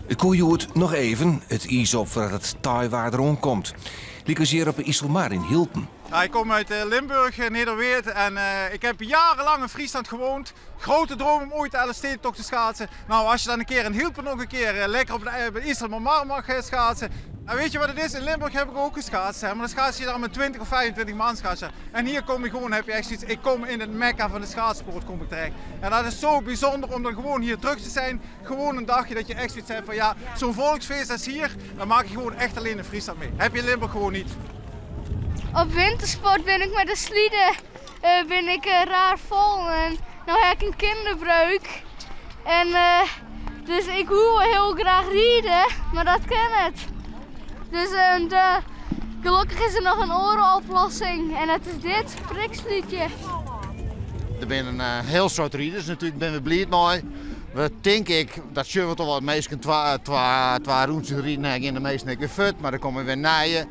Het koejoert nog even, het ijs op voordat het taaiwaarder omkomt. Lieke op IJsselmaar in Hilten. Ja, ik kom uit Limburg, Nederweert en ik heb jarenlang in Friesland gewoond. Grote droom om ooit de Elfstedentocht te schaatsen. Nou, als je dan een keer in Hilpen nog een keer lekker op de IJsselmaar mag schaatsen. En weet je wat het is? In Limburg heb ik ook geschaatst, maar dan schaats je dan met 20 of 25 man schaatsen. En hier kom je gewoon, heb je echt zoiets, ik kom in het mekka van de schaatsport kom ik terecht. En dat is zo bijzonder om dan gewoon hier terug te zijn. Gewoon een dagje dat je echt zoiets hebt van ja, zo'n volksfeest als hier, dan maak je gewoon echt alleen in Friesland mee. Heb je in Limburg gewoon niet. Op wintersport ben ik met de slieden raar vol en nou heb ik een kinderbreuk. En dus ik wil heel graag rieden, maar dat kan het. Dus gelukkig is er nog een orenoplossing en dat is dit priksliedje. Er zijn een heel soort rieders, natuurlijk ben we blij mee. We denk ik dat zullen we toch wel meestal twee roentjes rieden in de meeste keer fut, maar dan komen we weer naaien.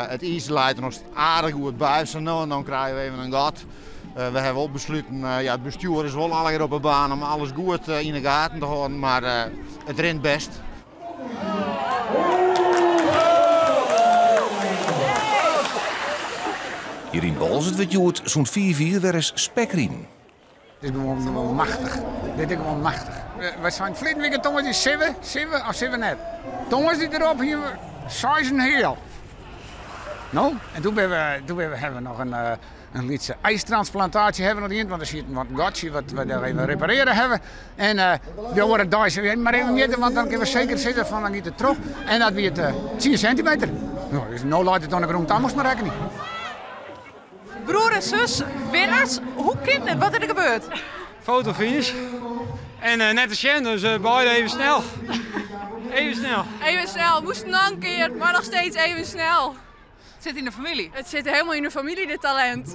Het ijs leidt nog aardig goed bij en dan krijgen we even een gat. We hebben ook besloten, ja, het bestuur is wel al op de baan om alles goed in de gaten te houden, maar het rent best. Hier in Bolzert wordt joert zo'n 4-4 weer eens spekrien. Dit is gewoon machtig. Dit is gewoon machtig. We zijn verleden weekend toen was die 7 of 7 net. Toen was die erop hier 6 heel. Nou, en toen hebben we nog een lietse ijstransplantatie hebben we nog in, want er zit wat gatje wat we daar even repareren hebben. En dan wordt het daar maar even meten, want dan kunnen we zeker zitten van dan gaat het terug. En dat wordt 10 centimeter. Nou, dus nou laat het dan de grond aan, moest maar rekenen. Broer en zus, winnaars, hoe kind het? Wat is er gebeurd? Fotofinish. En net als Sjen, dus beide even snel. Even snel. Even snel, moest nog een keer, maar nog steeds even snel. Het zit in de familie. Het zit helemaal in de familie, dit talent.